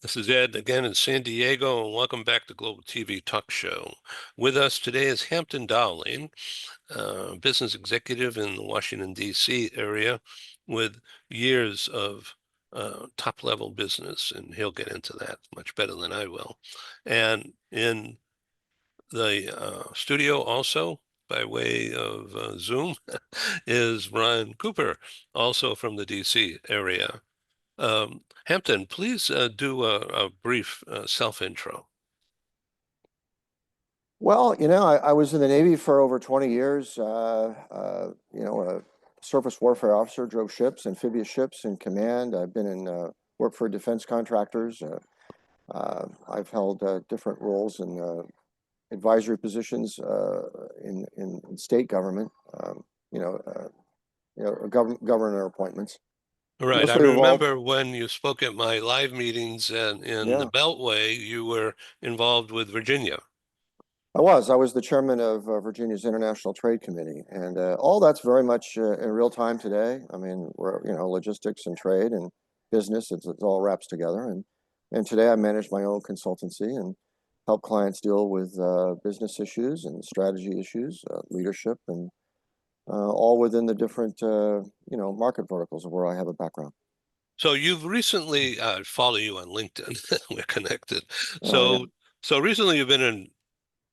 This is Ed again in San Diego, and welcome back to Global TV Talk Show. With us today is Hampton Dowling, business executive in the Washington, D.C. area with years of top-level business, and he'll get into that much better than I will. And in the studio also, by way of Zoom, is Ron Cooper, also from the D.C. area. Hampton, please do a brief self-intro. Well, I was in the Navy for over 20 years, a surface warfare officer, drove ships, amphibious ships in command. I've been in work for defense contractors. I've held different roles in advisory positions in state government, governor appointments. Right. I Mostly revolved, remember when you spoke at my live meetings and in the yeah. Beltway, you were involved with Virginia. I was the chairman of Virginia's International Trade Committee, and all that's very much in real time today. I mean, we're, logistics and trade and business, it all wraps together. And today I manage my own consultancy and help clients deal with business issues and strategy issues, leadership, and all within the different, market verticals of where I have a background. So you've recently, follow you on LinkedIn. We're connected. Oh, yeah. So recently you've been in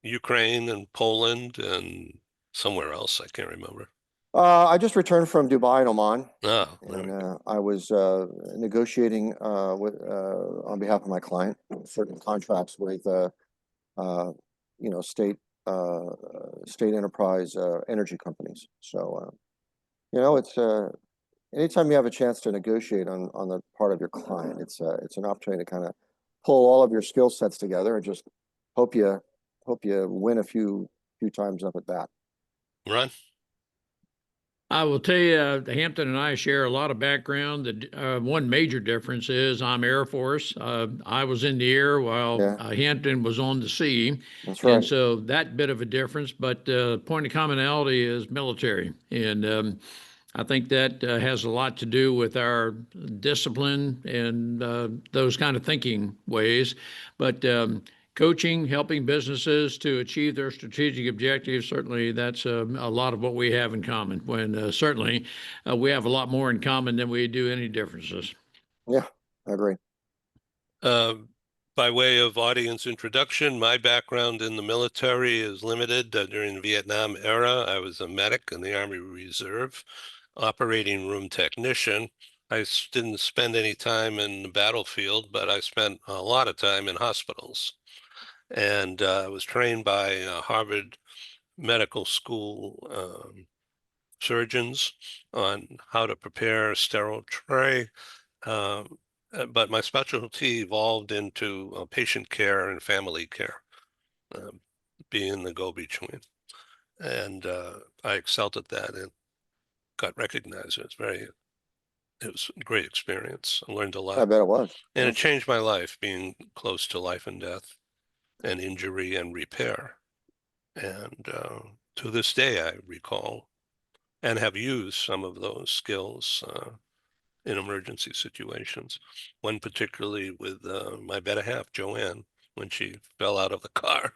Ukraine and Poland and somewhere else. I can't remember. I just returned from Dubai and Oman, Oh, there we and go. I was negotiating on behalf of my client certain contracts with uh, state uh, state enterprise energy companies. So it's anytime you have a chance to negotiate on the part of your client, it's an opportunity to kind of pull all of your skill sets together and just hope you win a few times up at bat. Ron? I will tell you, Hampton and I share a lot of background. The one major difference is I'm Air Force. I was in the air while Yeah, Hampton was on the sea, that's and right. so that bit of a difference. But point of commonality is military, and I think that has a lot to do with our discipline and those kind of thinking ways. But coaching, helping businesses to achieve their strategic objectives, certainly that's a lot of what we have in common. When certainly we have a lot more in common than we do any differences. Yeah, I agree. Uh, by way of audience introduction, my background in the military is limited. During the Vietnam era, I was a medic in the Army Reserve, operating room technician. Didn't spend any time in the battlefield, but I spent a lot of time in hospitals. And I was trained by Harvard Medical School surgeons on how to prepare a sterile tray. Um, but my specialty evolved into patient care and family care, um, being the go-between. And I excelled at that and got recognized. It was a great experience. I learned a I lot. bet it was. And Yeah. it changed my life, being close to life and death and injury and repair. And to this day, I recall and have used some of those skills in emergency situations. One particularly with my better half, Joanne, when she fell out of the car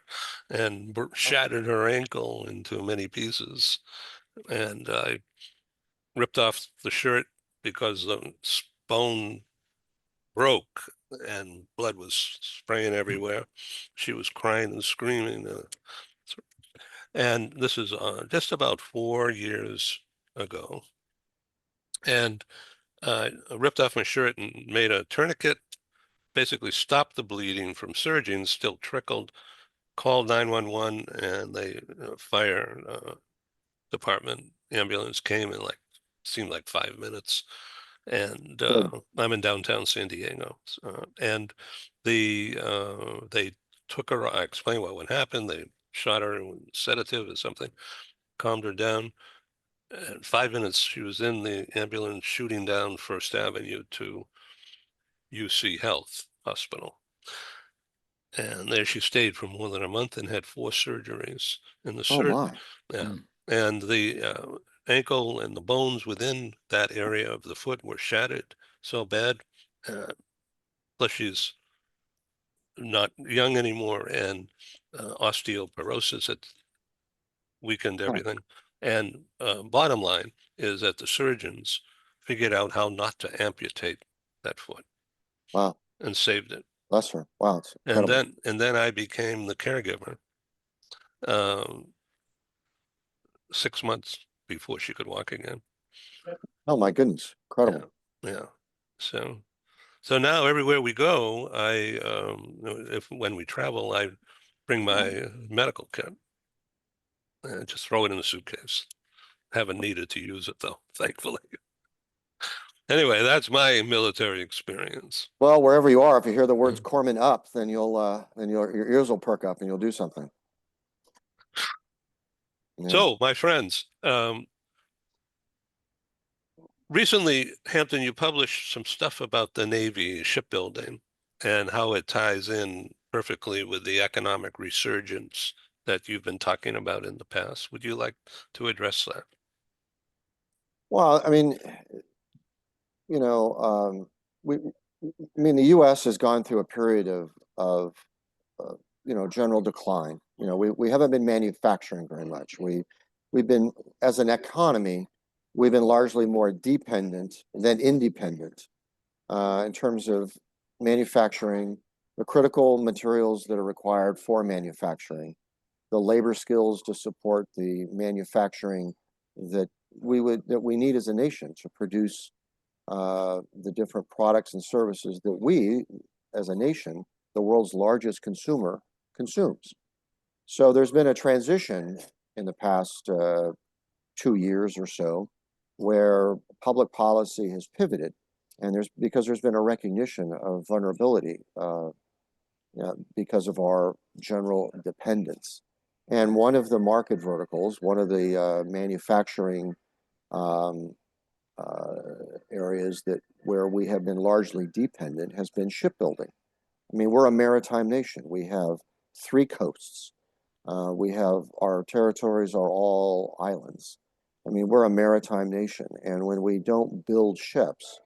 and shattered her ankle into many pieces. And I ripped off the shirt because the bone broke and blood was spraying everywhere. She was crying and screaming. And this is just about 4 years ago. And I ripped off my shirt and made a tourniquet, basically stopped the bleeding from surging, still trickled, called 911, and the fire department ambulance came in seemed like 5 minutes. And Good. I'm in downtown San Diego. And they took her, I explained what would happen. They shot her with sedative or something, calmed her down. In 5 minutes, she was in the ambulance shooting down First Avenue to UC Health Hospital. And there she stayed for more than a month and had 4 surgeries. And Oh my. yeah, Mm. and the ankle and the bones within that area of the foot were shattered so bad. Uh, plus, she's not young anymore, and osteoporosis had weakened everything. And bottom line is that the surgeons figured out how not to amputate that foot Wow. and saved it. Bless her. Wow. It's And incredible. then I became the caregiver 6 months before she could walk again. Oh my goodness. Incredible. Yeah. So now everywhere we go, when we travel, I bring my medical kit and just throw it in the suitcase. Haven't needed to use it though, thankfully. Anyway, that's my military experience. Well, wherever you are, if you hear the words corpsman up, then your ears will perk up and you'll do something. Yeah. So, my friends, recently, Hampton, you published some stuff about the Navy shipbuilding and how it ties in perfectly with the economic resurgence that you've been talking about in the past. Would you like to address that? Well, I mean, you know, the U.S. has gone through a period of general decline. We haven't been manufacturing very much. We've been, as an economy, we've been largely more dependent than independent in terms of manufacturing, the critical materials that are required for manufacturing, the labor skills to support the manufacturing that we need as a nation to produce the different products and services that we, as a nation, the world's largest consumer, consumes. So there's been a transition in the past 2 years or so where public policy has pivoted, and because there's been a recognition of vulnerability because of our general dependence. And one of the market verticals, one of the manufacturing areas where we have been largely dependent has been shipbuilding. I mean, we're a maritime nation. We have 3 coasts. Our territories are all islands. I mean, we're a maritime nation. And when we don't build ships,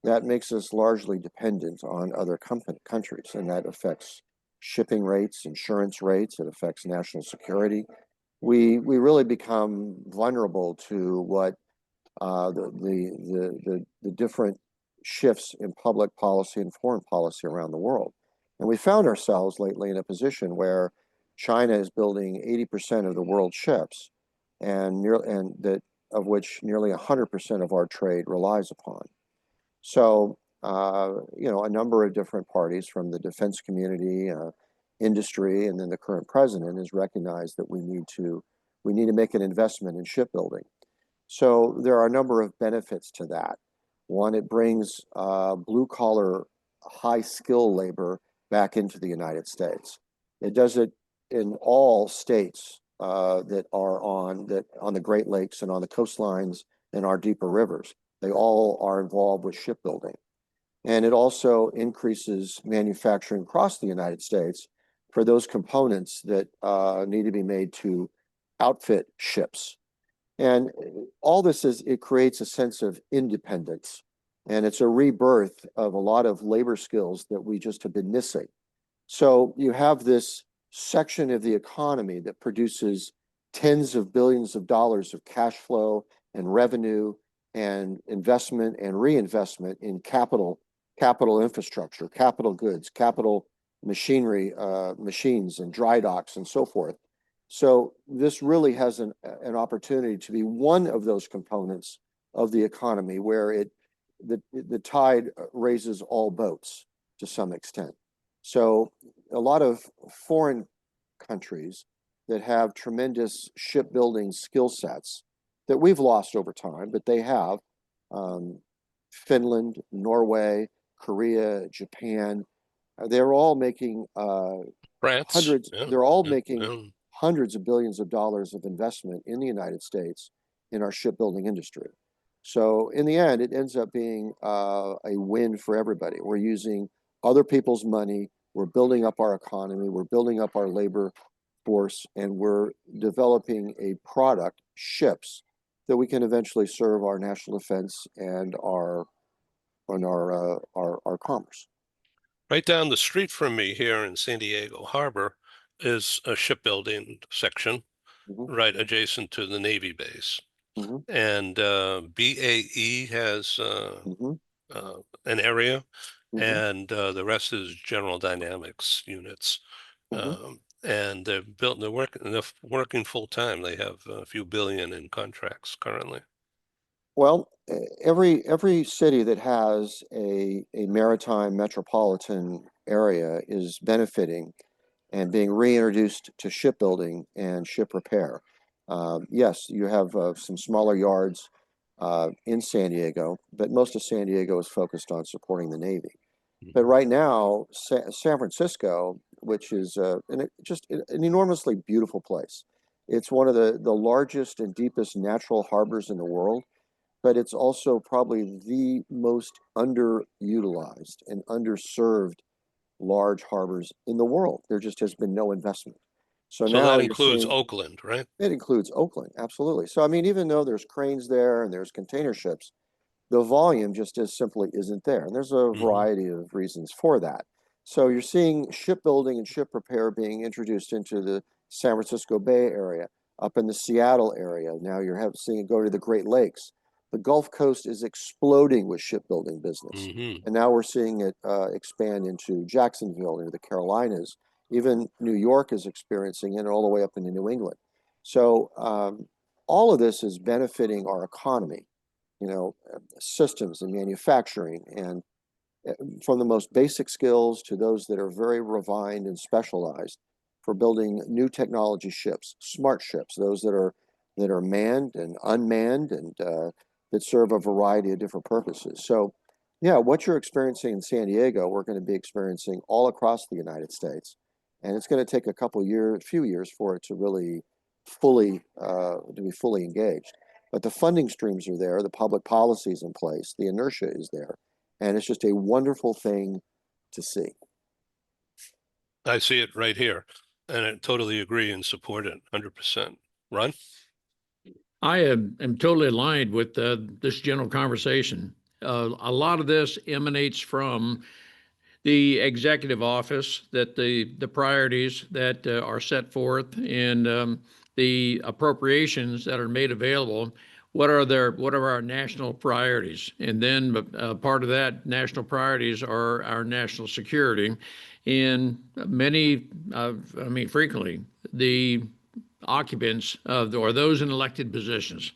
that makes us largely dependent on other countries. And that affects shipping rates, insurance rates. It affects national security. We really become vulnerable to what the different shifts in public policy and foreign policy around the world. And we found ourselves lately in a position where China is building 80% of the world's ships, of which nearly 100% of our trade relies upon. So, a number of different parties from the defense community, industry, and then the current president has recognized that we need to make an investment in shipbuilding. So there are a number of benefits to that. One, it brings blue-collar, high-skill labor back into the United States. It does it in all states that are on the Great Lakes and on the coastlines and our deeper rivers. They all are involved with shipbuilding. And it also increases manufacturing across the United States for those components that need to be made to outfit ships. And all this it creates a sense of independence. And it's a rebirth of a lot of labor skills that we just have been missing. So you have this section of the economy that produces tens of billions of dollars of cash flow and revenue and investment and reinvestment in capital infrastructure, capital goods, capital machinery, machines and dry docks and so forth. So this really has an opportunity to be one of those components of the economy where the tide raises all boats to some extent. So a lot of foreign countries that have tremendous shipbuilding skill sets that we've lost over time, but they have, Finland, Norway, Korea, Japan, they're all making France. making hundreds of billions of dollars of investment in the United States in our shipbuilding industry. So in the end, it ends up being a win for everybody. We're using other people's money. We're building up our economy. We're building up our labor force, and we're developing a product, ships, that we can eventually serve our national defense and our commerce. Right down the street from me here in San Diego Harbor is a shipbuilding section Mhm. right adjacent to the Navy base. Mhm. And BAE has Mhm. an area, Mhm. and the rest is General Dynamics units. Mhm. And they're working full time. They have a few billion in contracts currently. Well, every city that has a maritime metropolitan area is benefiting and being reintroduced to shipbuilding and ship repair. Yes, you have some smaller yards in San Diego, but most of San Diego is focused on supporting the Navy. But right now, San Francisco, which is just an enormously beautiful place, it's one of the largest and deepest natural harbors in the world, but it's also probably the most underutilized and underserved large harbors in the world. There just has been no investment. So So that now you're includes seeing Oakland, right? it includes Oakland, absolutely. So I mean, even though there's cranes there and there's container ships, the volume just as simply isn't there. And there's a variety of reasons for that. So you're seeing shipbuilding and ship repair being introduced into the San Francisco Bay Area, up in the Seattle area. Now you're seeing it go to the Great Lakes. The Gulf Coast is exploding with shipbuilding business. Mm-hmm. And now we're seeing it expand into Jacksonville, into the Carolinas. Even New York is experiencing it all the way up into New England. So all of this is benefiting our economy, systems and manufacturing, and from the most basic skills to those that are very refined and specialized for building new technology ships, smart ships, those that are manned and unmanned and that serve a variety of different purposes. So, yeah, what you're experiencing in San Diego, we're going to be experiencing all across the United States, and it's going to take few years for it to really to be fully engaged. But the funding streams are there, the public policy is in place, the inertia is there, and it's just a wonderful thing to see. I see it right here, and I totally agree and support it 100%. Ron? I am totally aligned with this general conversation. A lot of this emanates from the executive office, that the priorities that are set forth, and the appropriations that are made available. What are our national priorities? And then part of that national priorities are our national security. And frequently, the occupants of or those in elected positions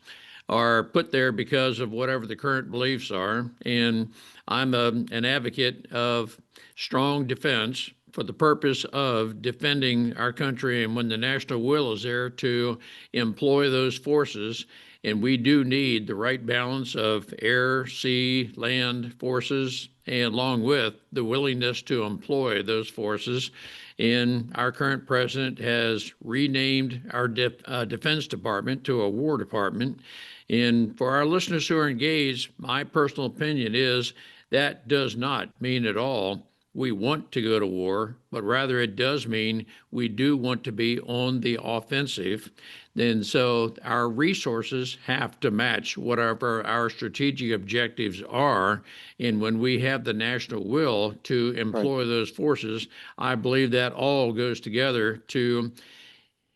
are put there because of whatever the current beliefs are. And I'm an advocate of strong defense for the purpose of defending our country, and when the national will is there to employ those forces. And we do need the right balance of air, sea, land forces, and along with the willingness to employ those forces. And our current president has renamed our Defense Department to a War Department. And for our listeners who are engaged, my personal opinion is that does not mean at all we want to go to war, but rather it does mean we do want to be on the offensive. And so our resources have to match whatever our strategic objectives are. And when we have the national will to employ those forces, I believe that all goes together to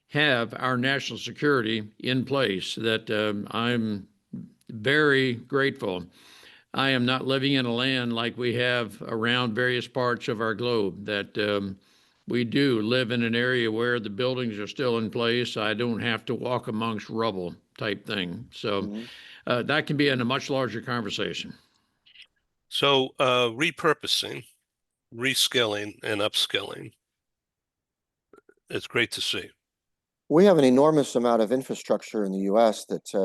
have our national security in place. That I'm very grateful I am not living in a land like we have around various parts of our globe, that we do live in an area where the buildings are still in place. I don't have to walk amongst rubble type thing. So that can be in a much larger conversation. So repurposing, reskilling, and upskilling. It's great to see. We have an enormous amount of infrastructure in the U.S. that's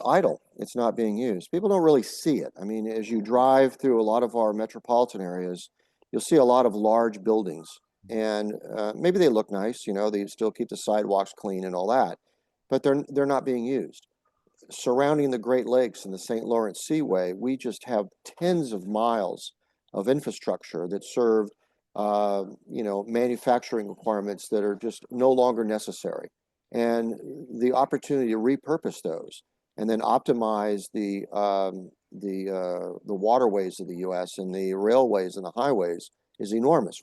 idle. It's not being used. People don't really see it. I mean, as you drive through a lot of our metropolitan areas, you'll see a lot of large buildings, and maybe they look nice. They still keep the sidewalks clean and all that, but they're not being used. Surrounding the Great Lakes and the St. Lawrence Seaway, we just have tens of miles of infrastructure that serve, manufacturing requirements that are just no longer necessary. And the opportunity to repurpose those and then optimize the waterways of the U.S. and the railways and the highways is enormous.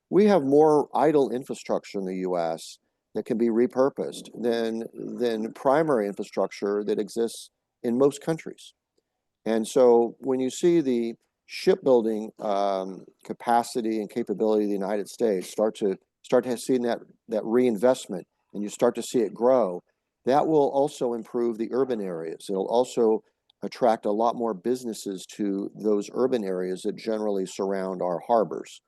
We have more idle infrastructure in the U.S. that can be repurposed than primary infrastructure that exists in most countries. And so when you see the shipbuilding capacity and capability of the United States start to see that reinvestment, and you start to see it grow, that will also improve the urban areas. It'll also attract a lot more businesses to those urban areas that generally surround our harbors.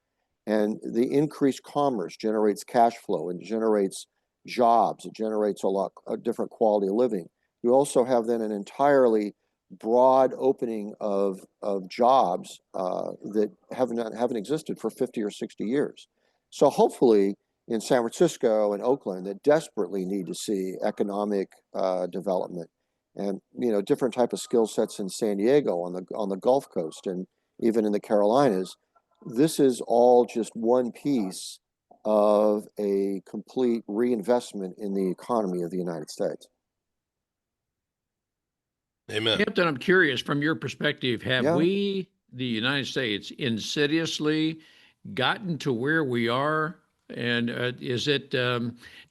And the increased commerce generates cash flow and generates jobs. It generates a different quality of living. You also have then an entirely broad opening of jobs that haven't existed for 50 or 60 years. So hopefully in San Francisco and Oakland that desperately need to see economic development, and different type of skill sets in San Diego on the Gulf Coast and even in the Carolinas. This is all just one piece of a complete reinvestment in the economy of the United States. Amen. Captain, I'm curious, from your perspective, have Yeah. we, the United States, insidiously gotten to where we are? And is it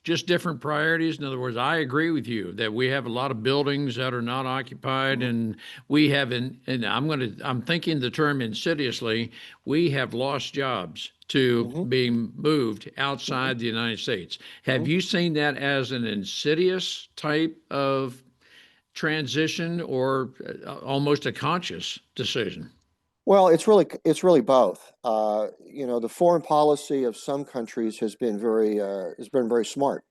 just different priorities? In other words, I agree with you that we have a lot of buildings that are not occupied, and we haven't, and I'm thinking the term insidiously, we have lost jobs to being moved outside the United States. Have you seen that as an insidious type of transition, or almost a conscious decision? Well, it's really both. The foreign policy of some countries has been very smart.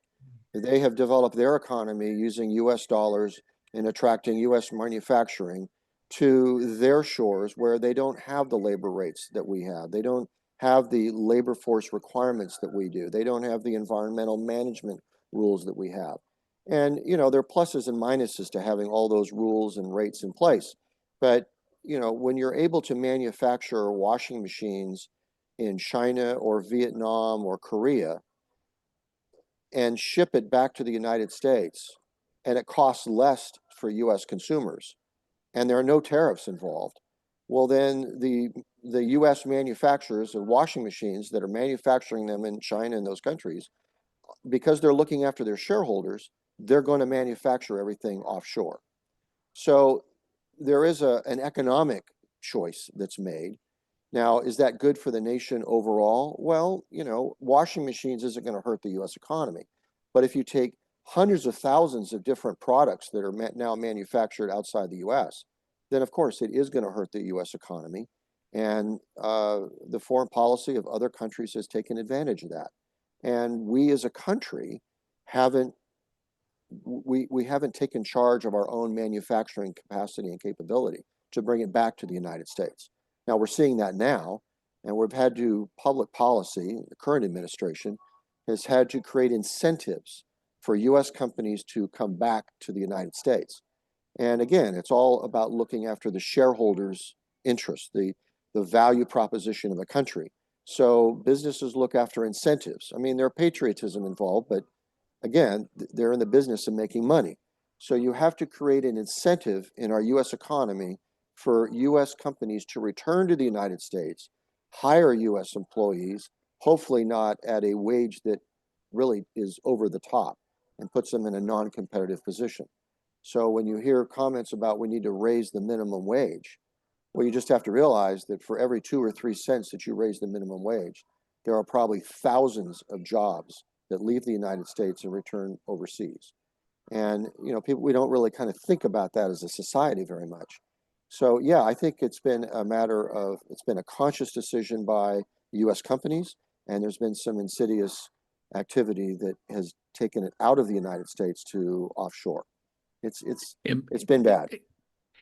They have developed their economy using U.S. dollars and attracting U.S. manufacturing to their shores, where they don't have the labor rates that we have. They don't have the labor force requirements that we do. They don't have the environmental management rules that we have. And there are pluses and minuses to having all those rules and rates in place. But when you're able to manufacture washing machines in China or Vietnam or Korea and ship it back to the United States, and it costs less for U.S. consumers, and there are no tariffs involved, well, then the U.S. manufacturers of washing machines that are manufacturing them in China and those countries, because they're looking after their shareholders, they're going to manufacture everything offshore. So there is an economic choice that's made. Now, is that good for the nation overall? Well, washing machines isn't going to hurt the U.S. economy. But if you take hundreds of thousands of different products that are now manufactured outside the U.S., then of course it is going to hurt the U.S. economy. And the foreign policy of other countries has taken advantage of that. And we as a country haven't taken charge of our own manufacturing capacity and capability to bring it back to the United States. Now we're seeing that now, and we've had to, public policy, the current administration has had to create incentives for U.S. companies to come back to the United States. And again, it's all about looking after the shareholders' interests, the value proposition of the country. So businesses look after incentives. I mean, there's patriotism involved, but again, they're in the business of making money. So you have to create an incentive in our U.S. economy for U.S. companies to return to the United States, hire U.S. employees, hopefully not at a wage that really is over the top and puts them in a non-competitive position. So when you hear comments about we need to raise the minimum wage, well, you just have to realize that for every 2 or 3 cents that you raise the minimum wage, there are probably thousands of jobs that leave the United States and return overseas. And, we don't really kind of think about that as a society very much. So yeah, I think it's been a conscious decision by U.S. companies, and there's been some insidious activity that has taken it out of the United States to offshore. It's been bad.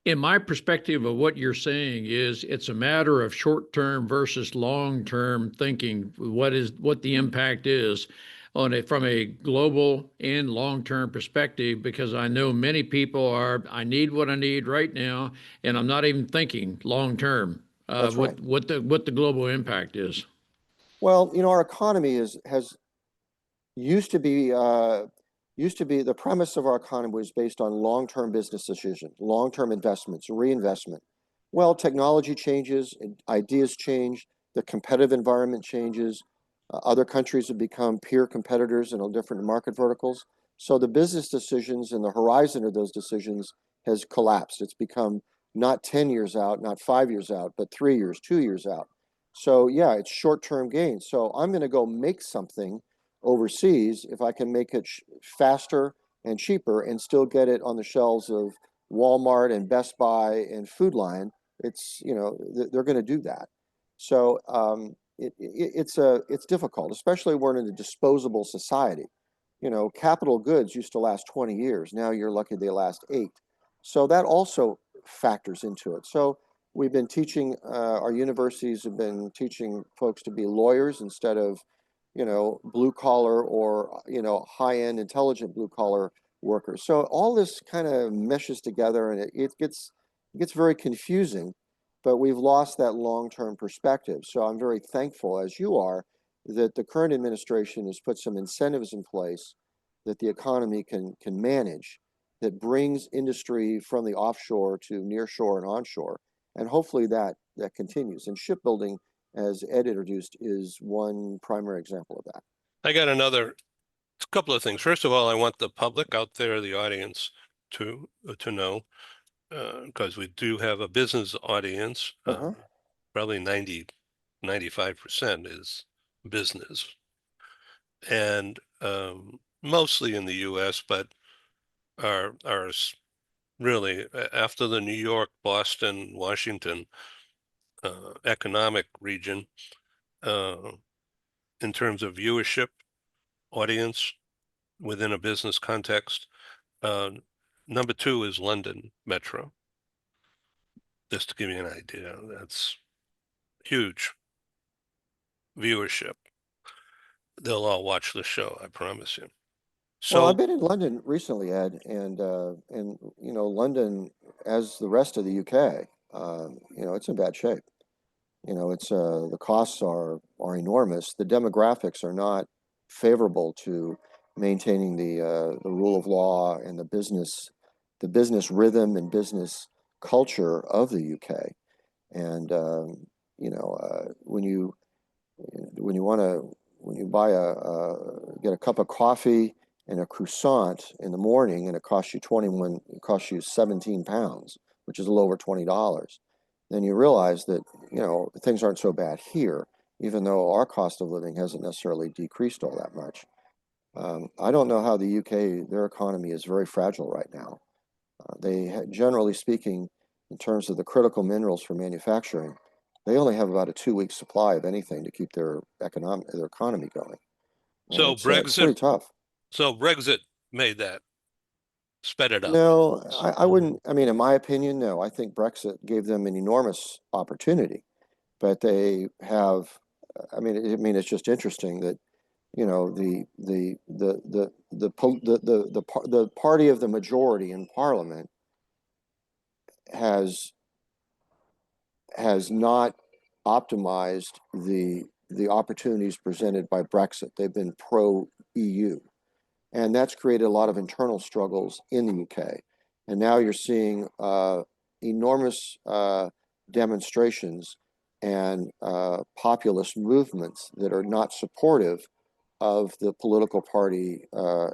In my perspective of what you're saying is it's a matter of short-term versus long-term thinking, what the impact is on it from a global and long-term perspective, because I know many people I need what I need right now, and I'm not even thinking long-term, That's right. what the global impact is. Well, our economy has used to be the premise of our economy was based on long-term business decisions, long-term investments, reinvestment. Well, technology changes, ideas change, the competitive environment changes. Other countries have become peer competitors in all different market verticals. So the business decisions and the horizon of those decisions has collapsed. It's become not 10 years out, not 5 years out, but 3 years, 2 years out. So yeah, it's short-term gain. So I'm going to go make something overseas if I can make it faster and cheaper and still get it on the shelves of Walmart and Best Buy and Food Lion. It's, you know, they're going to do that. So it's difficult, especially when we're in a disposable society. You know, capital goods used to last 20 years. Now you're lucky they last 8. So that also factors into it. So we've been teaching, our universities have been teaching folks to be lawyers instead of, you know, blue collar or, you know, high-end intelligent blue collar workers. So all this kind of meshes together, and it gets very confusing, but we've lost that long-term perspective. So I'm very thankful, as you are, that the current administration has put some incentives in place that the economy can manage, that brings industry from the offshore to nearshore and onshore. And hopefully that continues. And shipbuilding, as Ed introduced, is one primary example of that. I got another couple of things. First of all, I want the public out there, the audience, to know, because we do have a business audience. Probably 95% is business, and mostly in the U.S., but are really, after the New York, Boston, Washington economic region, in terms of viewership, audience within a business context, number 2 is London Metro. Just to give you an idea, that's huge viewership. They'll all watch the show, I promise you. Well, So I've been in London recently, Ed, and you know, London, as the rest of the UK, you know, it's in bad shape. You know, it's the costs are enormous. The demographics are not favorable to maintaining the rule of law and the business rhythm and business culture of the UK. And you know, when you buy get a cup of coffee and a croissant in the morning, and it costs you 17 pounds, which is a little over $20. Then you realize that, you know, things aren't so bad here, even though our cost of living hasn't necessarily decreased all that much. I don't know how the UK, their economy is very fragile right now. Generally speaking, in terms of the critical minerals for manufacturing, they only have about a 2-week supply of anything to keep their economy going. And so it's pretty tough. So Brexit made that, sped it up. No, I wouldn't. I mean, in my opinion, no. I think Brexit gave them an enormous opportunity, but they have. I mean, it's just interesting that, you know, the party of the majority in Parliament has not optimized the opportunities presented by Brexit. They've been pro-EU. And that's created a lot of internal struggles in the UK. And now you're seeing enormous demonstrations and populist movements that are not supportive of the political party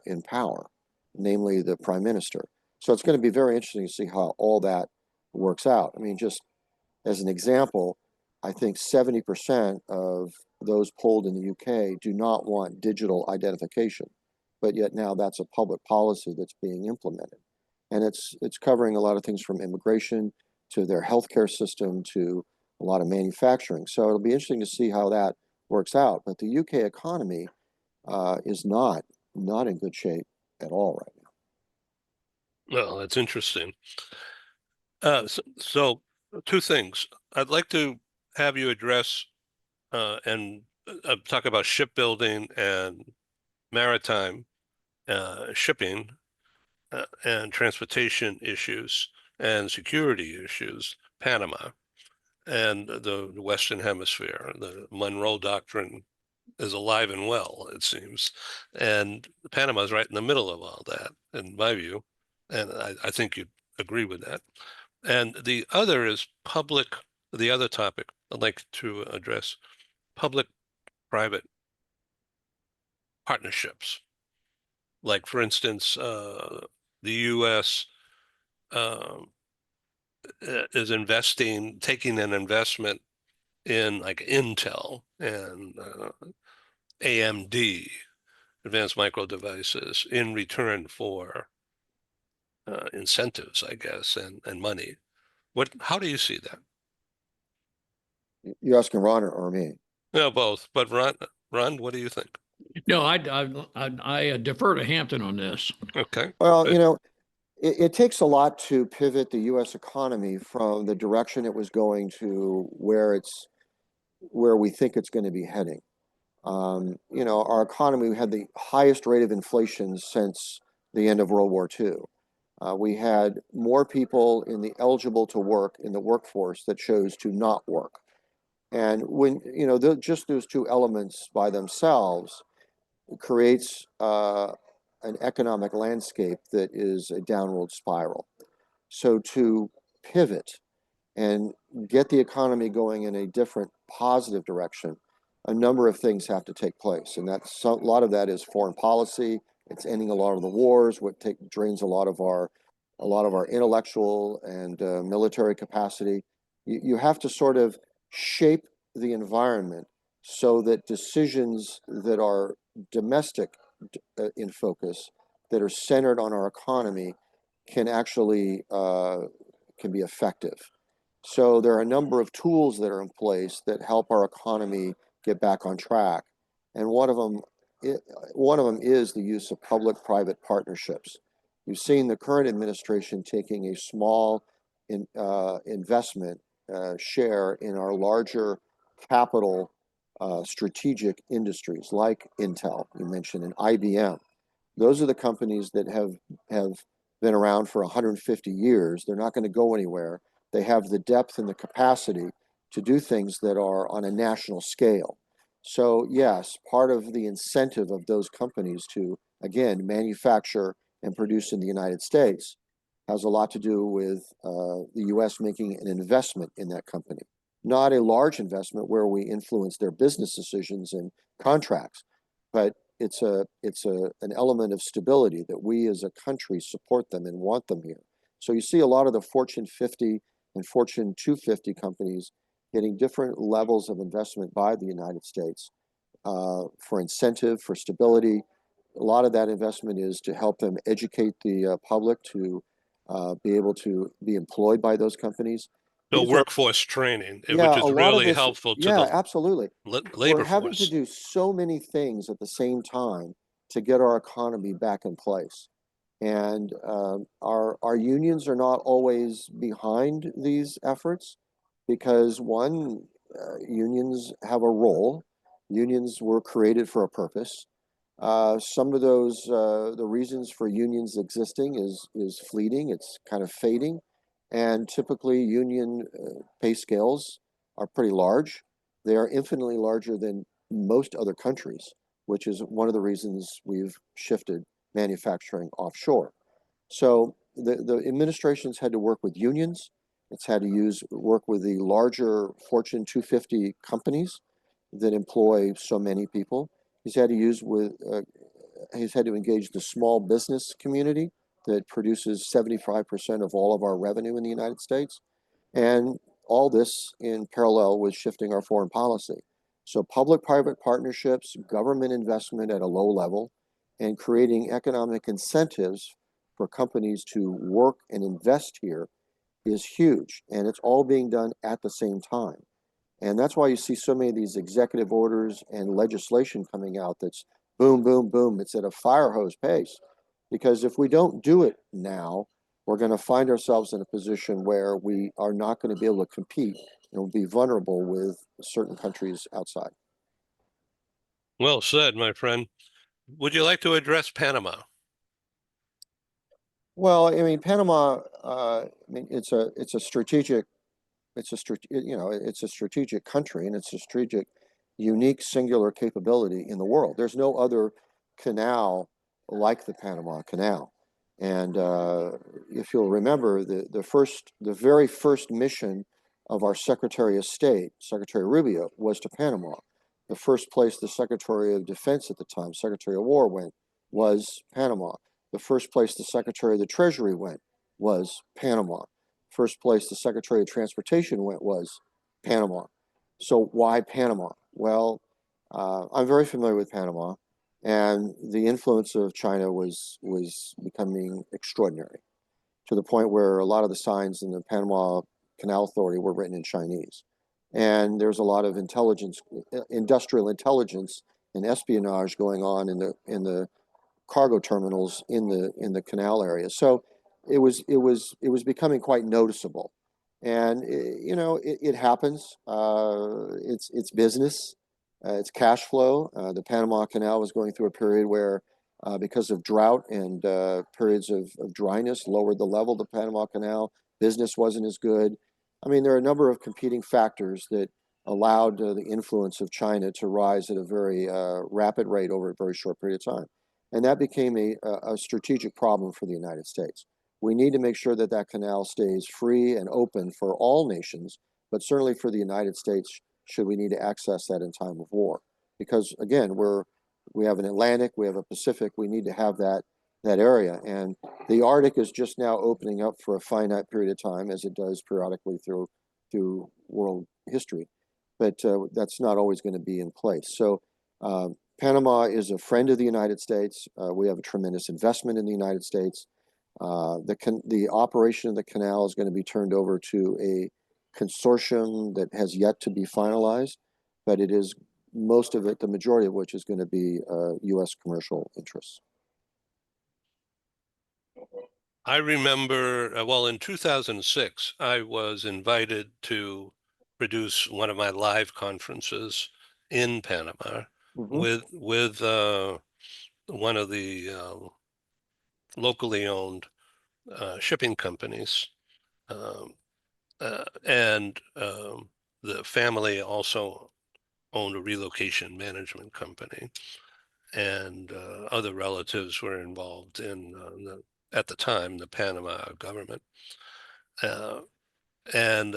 in power, namely the Prime Minister. So it's going to be very interesting to see how all that works out. I mean, just as an example, I think 70% of those polled in the UK do not want digital identification, but yet now that's a public policy that's being implemented. And it's covering a lot of things from immigration to their healthcare system to a lot of manufacturing. So it'll be interesting to see how that works out. But the UK economy is not in good shape at all right now. Well, that's interesting. So 2 things. I'd like to have you address and talk about shipbuilding and maritime shipping and transportation issues and security issues, Panama and the Western Hemisphere. The Monroe Doctrine is alive and well, it seems. And Panama is right in the middle of all that, in my view. And I think you'd agree with that. And the other is the other topic, I'd like to address public-private partnerships. Like, for instance, the U.S. Is taking an investment in like Intel and AMD, Advanced Micro Devices, in return for incentives, I guess, and money. How do you see that? You asking Ron or me? No, both. But Ron, what do you think? No, I defer to Hampton on this. Okay. Well, Good. it takes a lot to pivot the U.S. economy from the direction it was going to where we think it's going to be heading. Our economy had the highest rate of inflation since the end of World War II. We had more people in the eligible to work in the workforce that chose to not work. And when, just those two elements by themselves creates an economic landscape that is a downward spiral. So to pivot and get the economy going in a different positive direction, a number of things have to take place. And a lot of that is foreign policy. It's ending a lot of the wars, drains a lot of our intellectual and military capacity. You have to sort of shape the environment so that decisions that are domestic in focus, that are centered on our economy, can actually can be effective. So there are a number of tools that are in place that help our economy get back on track, and one of them is the use of public-private partnerships. You've seen the current administration taking a small investment share in our larger capital strategic industries like Intel, you mentioned, and IBM. Those are the companies that have been around for 150 years. They're not going to go anywhere. They have the depth and the capacity to do things that are on a national scale. So yes, part of the incentive of those companies to, again, manufacture and produce in the United States has a lot to do with the U.S. making an investment in that company. Not a large investment where we influence their business decisions and contracts, but it's an element of stability that we as a country support them and want them here. So you see a lot of the Fortune 50 and Fortune 250 companies getting different levels of investment by the United States for incentive, for stability. A lot of that investment is to help them educate the public to be able to be employed by those companies. So workforce training, Yeah, which a is lot of really this, helpful to yeah, the absolutely. We're labor having to force. do so many things at the same time to get our economy back in place. And our unions are not always behind these efforts because one, unions have a role. Unions were created for a purpose. Some of those, the reasons for unions existing is fleeting. It's kind of fading, and typically union pay scales are pretty large. They are infinitely larger than most other countries, which is one of the reasons we've shifted manufacturing offshore. So the administration's had to work with unions. It's had to work with the larger Fortune 250 companies that employ so many people. He's had to engage the small business community that produces 75% of all of our revenue in the United States. And all this in parallel with shifting our foreign policy. So public-private partnerships, government investment at a low level, and creating economic incentives for companies to work and invest here is huge. And it's all being done at the same time. And that's why you see so many of these executive orders and legislation coming out that's boom, boom, boom. It's at a fire hose pace. Because if we don't do it now, we're going to find ourselves in a position where we are not going to be able to compete and will be vulnerable with certain countries outside. Well said, my friend. Would you like to address Panama? Well, I mean, Panama. I mean, it's a strategic country, and it's a strategic, unique, singular capability in the world. There's no other canal like the Panama Canal. And if you'll remember, the very first mission of our Secretary of State, Secretary Rubio, was to Panama. The first place the Secretary of Defense at the time, Secretary of War, went was Panama. The first place the Secretary of the Treasury went was Panama. First place the Secretary of Transportation went was Panama. So why Panama? Well, I'm very familiar with Panama, and the influence of China was becoming extraordinary, to the point where a lot of the signs in the Panama Canal Authority were written in Chinese. And there's a lot of intelligence, industrial intelligence and espionage going on in the cargo terminals in the canal area. So it was becoming quite noticeable. And it happens. It's business. It's cash flow. The Panama Canal was going through a period where, because of drought and periods of dryness, lowered the level of the Panama Canal. Business wasn't as good. I mean, there are a number of competing factors that allowed the influence of China to rise at a very rapid rate over a very short period of time. And that became a strategic problem for the United States. We need to make sure that that canal stays free and open for all nations, but certainly for the United States, should we need to access that in time of war. Because again, we have an Atlantic, we have a Pacific, we need to have that area. And the Arctic is just now opening up for a finite period of time, as it does periodically through world history. But that's not always going to be in place. So Panama is a friend of the United States. We have a tremendous investment in the United States. The operation of the canal is going to be turned over to a consortium that has yet to be finalized, but it is most of it, the majority of which is going to be U.S. commercial interests. I remember, well, in 2006, I was invited to produce one of my live conferences in Panama with one of the locally owned shipping companies, and the family also owned a relocation management company, and other relatives were involved in at the time, the Panama government. And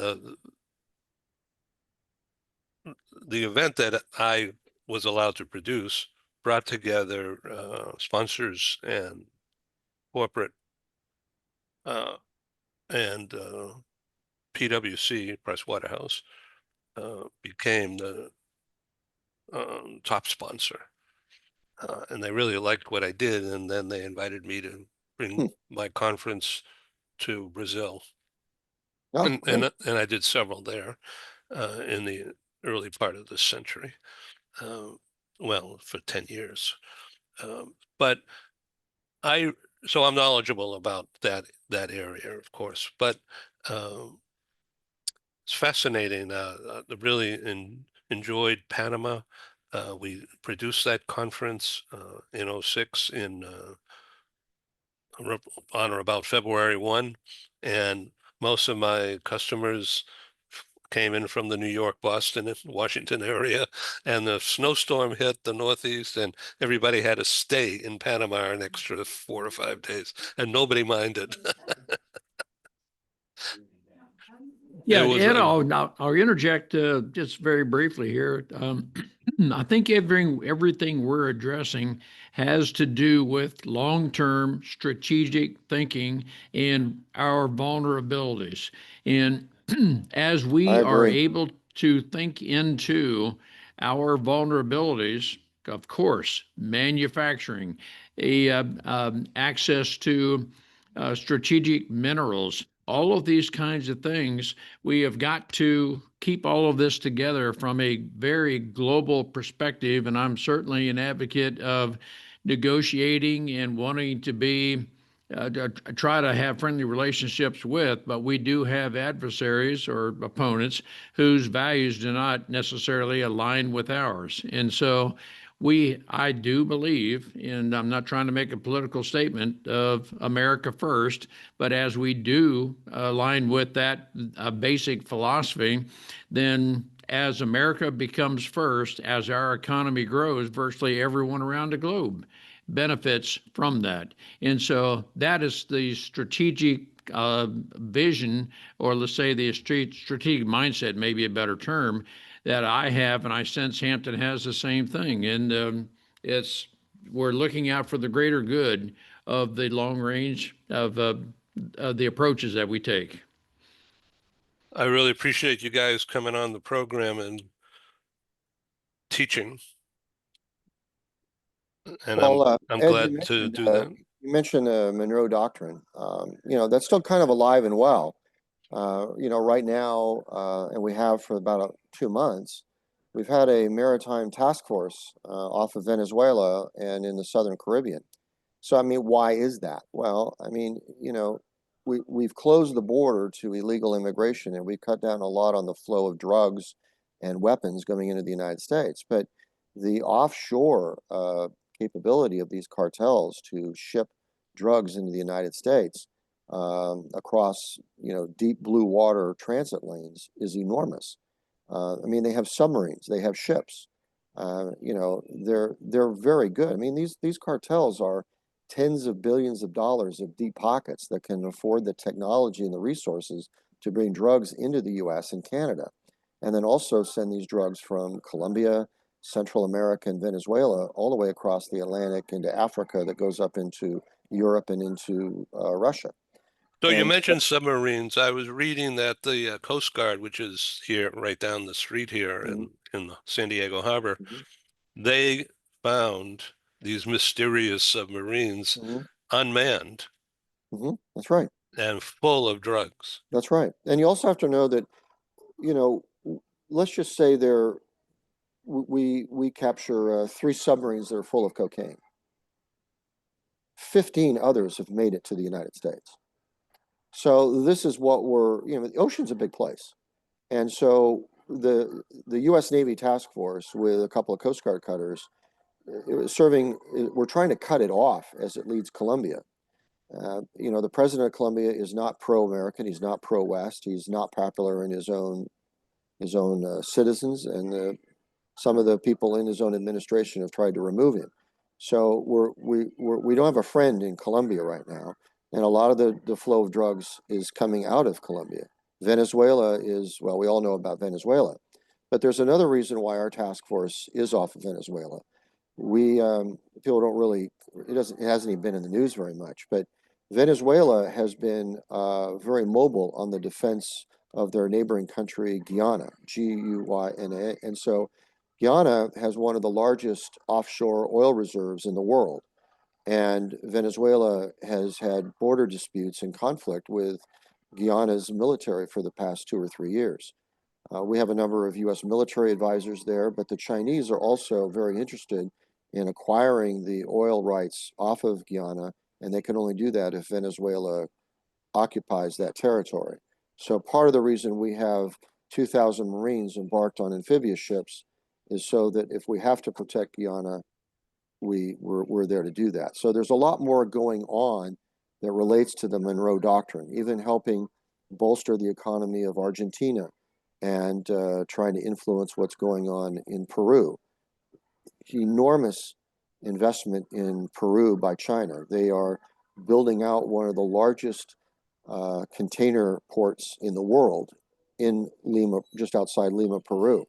the event that I was allowed to produce brought together sponsors and corporate and PwC, Pricewaterhouse, became the top sponsor. And they really liked what I did, and then they invited me to bring my conference to Brazil. And I did several there in the early part of this century. Well, for 10 years. But so I'm knowledgeable about that area, of course, but it's fascinating. I really enjoyed Panama. We produced that conference in 2006 on or about February 1, and most of my customers came in from the New York, Boston, and Washington area, and the snowstorm hit the Northeast, and everybody had to stay in Panama an extra 4 or 5 days, and nobody minded. Yeah, Ed, I'll interject just very briefly here. I think everything we're addressing has to do with long-term strategic thinking and our vulnerabilities. And as we are able to think into our vulnerabilities, of course, manufacturing, access to strategic minerals, all of these kinds of things, we have got to keep all of this together from a very global perspective. And I'm certainly an advocate of negotiating and wanting to try to have friendly relationships with, but we do have adversaries or opponents whose values do not necessarily align with ours. And so I do believe, and I'm not trying to make a political statement of America first, but as we do align with that basic philosophy, then as America becomes first, as our economy grows, virtually everyone around the globe benefits from that. And so that is the strategic vision, or let's say the strategic mindset, maybe a better term, that I have, and I sense Hampton has the same thing. And we're looking out for the greater good of the long range of the approaches that we take. I really appreciate you guys coming on the program and teaching. And Well, I'm Ed, glad to do that. you mentioned the Monroe Doctrine. That's still kind of alive and well. Right now, and we have for about 2 months, we've had a maritime task force off of Venezuela and in the Southern Caribbean. So, I mean, why is that? Well, I mean, we've closed the border to illegal immigration, and we cut down a lot on the flow of drugs and weapons going into the United States. But the offshore capability of these cartels to ship drugs into the United States across, deep blue water transit lanes is enormous. I mean, they have submarines, they have ships. They're very good. I mean, these cartels are tens of billions of dollars of deep pockets that can afford the technology and the resources to bring drugs into the U.S. and Canada, and then also send these drugs from Colombia, Central America, and Venezuela all the way across the Atlantic into Africa that goes up into Europe and into Russia. So you And mentioned submarines. I was reading that the Coast Guard, which is here right down the street here in the San Diego Harbor, they found these mysterious submarines unmanned That's right. and full of drugs. That's right. And you also have to know that, let's just say we capture 3 submarines that are full of cocaine. 15 others have made it to the United States. So this is what the ocean's a big place. And so the U.S. Navy task force with a couple of Coast Guard cutters, we're trying to cut it off as it leads Colombia. The president of Colombia is not pro-American. He's not pro-West. He's not popular in his own citizens, and some of the people in his own administration have tried to remove him. So we don't have a friend in Colombia right now, and a lot of the flow of drugs is coming out of Colombia. Venezuela we all know about Venezuela, but there's another reason why our task force is off of Venezuela. People don't really, it hasn't even been in the news very much, but Venezuela has been very mobile on the defense of their neighboring country, Guyana, Guyana. And so Guyana has one of the largest offshore oil reserves in the world. And Venezuela has had border disputes and conflict with Guyana's military for the past 2 or 3 years. We have a number of U.S. military advisors there, but the Chinese are also very interested in acquiring the oil rights off of Guyana, and they can only do that if Venezuela occupies that territory. So part of the reason we have 2,000 Marines embarked on amphibious ships is so that if we have to protect Guyana, we're there to do that. So there's a lot more going on that relates to the Monroe Doctrine, even helping bolster the economy of Argentina and trying to influence what's going on in Peru. Enormous investment in Peru by China. They are building out one of the largest container ports in the world in Lima, just outside Lima, Peru.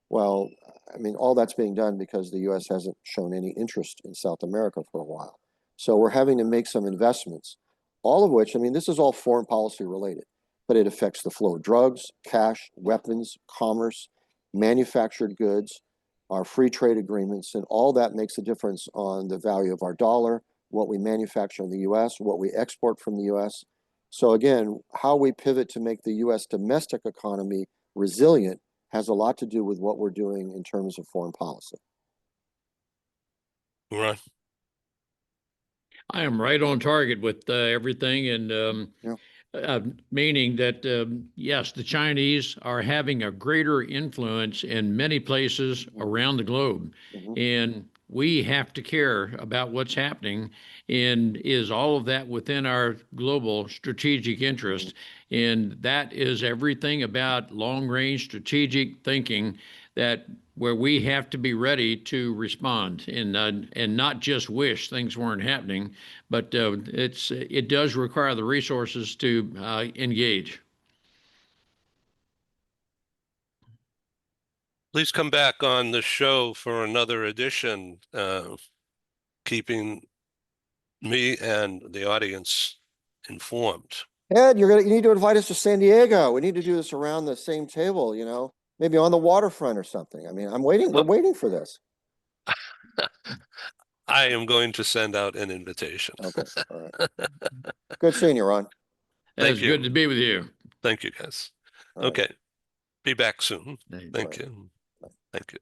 Well, I mean, all that's being done because the U.S. hasn't shown any interest in South America for a while. So we're having to make some investments, all of which, I mean, this is all foreign policy related, but it affects the flow of drugs, cash, weapons, commerce, manufactured goods, our free trade agreements, and all that makes a difference on the value of our dollar, what we manufacture in the U.S., what we export from the U.S. So again, how we pivot to make the U.S. domestic economy resilient has a lot to do with what we're doing in terms of foreign policy. Right. I am right on target with everything, and meaning that, yes, the Chinese are having a greater influence in many places around the globe. And we have to care about what's happening. And is all of that within our global strategic interest? And that is everything about long-range strategic thinking that where we have to be ready to respond and not just wish things weren't happening, but it does require the resources to engage. Please come back on the show for another edition, keeping me and the audience informed. Ed, you need to invite us to San Diego. We need to do this around the same table, you know, maybe on the waterfront or something. I mean, we're waiting for this. I am going to send out an invitation. Okay, all right. Good seeing you, Ron. Thank It's you. good to be with you. Thank you, guys. All right. Okay. Be back soon. Thank Thank you. Thank you.